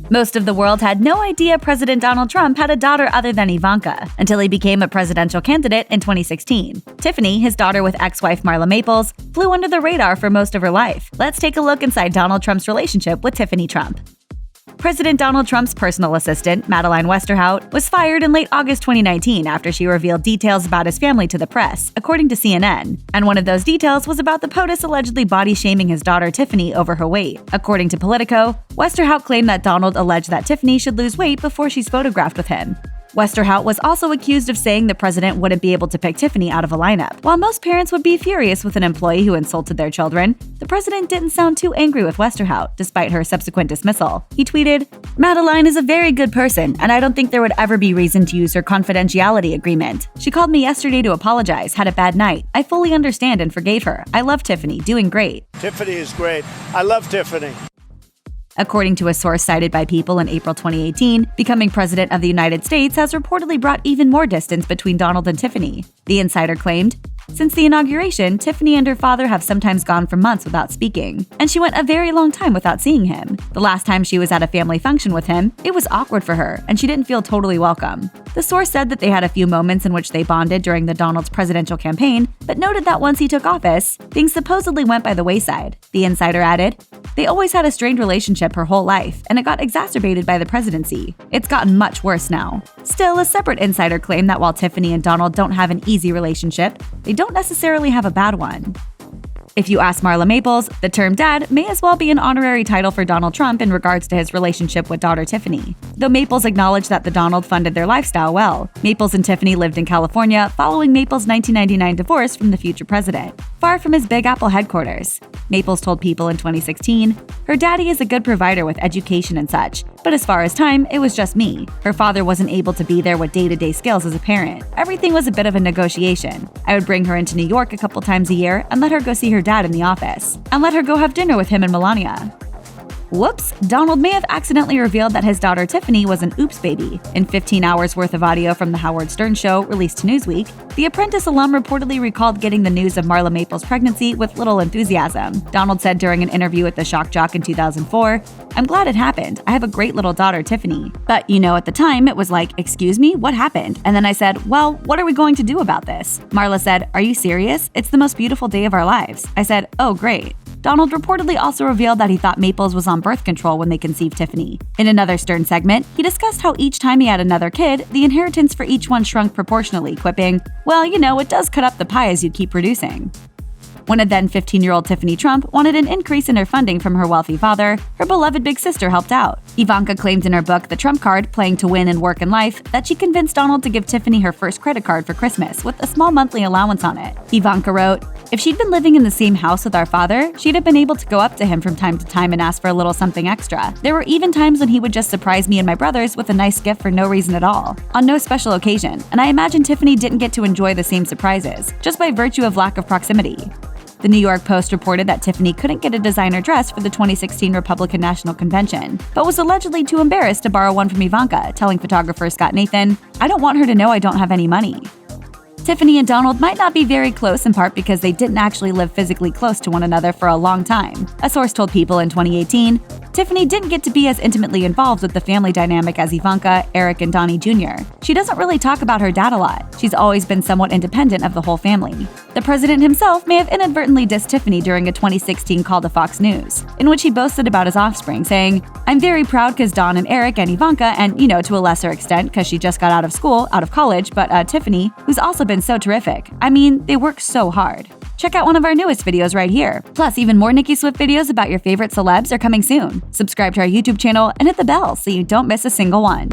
Most of the world had no idea President Donald Trump had a daughter other than Ivanka until he became a presidential candidate in 2016. Tiffany, his daughter with ex-wife Marla Maples, flew under the radar for most of her life. Let's take a look inside Donald Trump's relationship with Tiffany Trump. President Donald Trump's personal assistant, Madeleine Westerhout, was fired in late August 2019 after she revealed details about his family to the press, according to CNN. And one of those details was about the POTUS allegedly body-shaming his daughter Tiffany over her weight. According to Politico, Westerhout claimed that Donald alleged that Tiffany should lose weight before she's photographed with him. Westerhout was also accused of saying the president wouldn't be able to pick Tiffany out of a lineup. While most parents would be furious with an employee who insulted their children, the president didn't sound too angry with Westerhout, despite her subsequent dismissal. He tweeted, "Madeleine is a very good person, and I don't think there would ever be reason to use her confidentiality agreement. She called me yesterday to apologize, had a bad night. I fully understand and forgave her. I love Tiffany, doing great." Tiffany is great. I love Tiffany. According to a source cited by People in April 2018, becoming president of the United States has reportedly brought even more distance between Donald and Tiffany. The insider claimed, "Since the inauguration, Tiffany and her father have sometimes gone for months without speaking, and she went a very long time without seeing him. The last time she was at a family function with him, it was awkward for her, and she didn't feel totally welcome." The source said that they had a few moments in which they bonded during the Donald's presidential campaign, but noted that once he took office, things supposedly went by the wayside. The insider added, "They always had a strained relationship her whole life, and it got exacerbated by the presidency. It's gotten much worse now." Still, a separate insider claimed that while Tiffany and Donald don't have an easy relationship, they don't necessarily have a bad one. If you ask Marla Maples, the term dad may as well be an honorary title for Donald Trump in regards to his relationship with daughter Tiffany. Though Maples acknowledged that the Donald funded their lifestyle well, Maples and Tiffany lived in California following Maples' 1999 divorce from the future president, far from his Big Apple headquarters. Maples told People in 2016, "Her daddy is a good provider with education and such, but as far as time, it was just me. Her father wasn't able to be there with day-to-day skills as a parent. Everything was a bit of a negotiation. I would bring her into New York a couple times a year and let her go see her dad in the office, and let her go have dinner with him and Melania." Whoops, Donald may have accidentally revealed that his daughter Tiffany was an oops baby. In 15 hours worth of audio from The Howard Stern Show released to Newsweek, the Apprentice alum reportedly recalled getting the news of Marla Maples' pregnancy with little enthusiasm. Donald said during an interview with the Shock Jock in 2004, "I'm glad it happened. I have a great little daughter, Tiffany. But, at the time it was like, excuse me, what happened? And then I said, well, what are we going to do about this?" Marla said, "Are you serious? It's the most beautiful day of our lives." I said, "Oh, great." Donald reportedly also revealed that he thought Maples was on birth control when they conceived Tiffany. In another Stern segment, he discussed how each time he had another kid, the inheritance for each one shrunk proportionally, quipping, "Well, it does cut up the pie as you keep producing." When a then 15-year-old Tiffany Trump wanted an increase in her funding from her wealthy father, her beloved big sister helped out. Ivanka claimed in her book The Trump Card, Playing to Win in Work and Life, that she convinced Donald to give Tiffany her first credit card for Christmas with a small monthly allowance on it. Ivanka wrote, "If she'd been living in the same house with our father, she'd have been able to go up to him from time to time and ask for a little something extra. There were even times when he would just surprise me and my brothers with a nice gift for no reason at all, on no special occasion, and I imagine Tiffany didn't get to enjoy the same surprises, just by virtue of lack of proximity." The New York Post reported that Tiffany couldn't get a designer dress for the 2016 Republican National Convention, but was allegedly too embarrassed to borrow one from Ivanka, telling photographer Scott Nathan, "I don't want her to know I don't have any money." Tiffany and Donald might not be very close in part because they didn't actually live physically close to one another for a long time. A source told People in 2018, Tiffany didn't get to be as intimately involved with the family dynamic as Ivanka, Eric, and Donnie Jr. She doesn't really talk about her dad a lot. She's always been somewhat independent of the whole family. The president himself may have inadvertently dissed Tiffany during a 2016 call to Fox News, in which he boasted about his offspring, saying, "I'm very proud because Don and Eric and Ivanka, and to a lesser extent because she just got out of college, but Tiffany, who's also been so terrific. I mean, they work so hard." Check out one of our newest videos right here. Plus, even more Nicki Swift videos about your favorite celebs are coming soon. Subscribe to our YouTube channel and hit the bell so you don't miss a single one.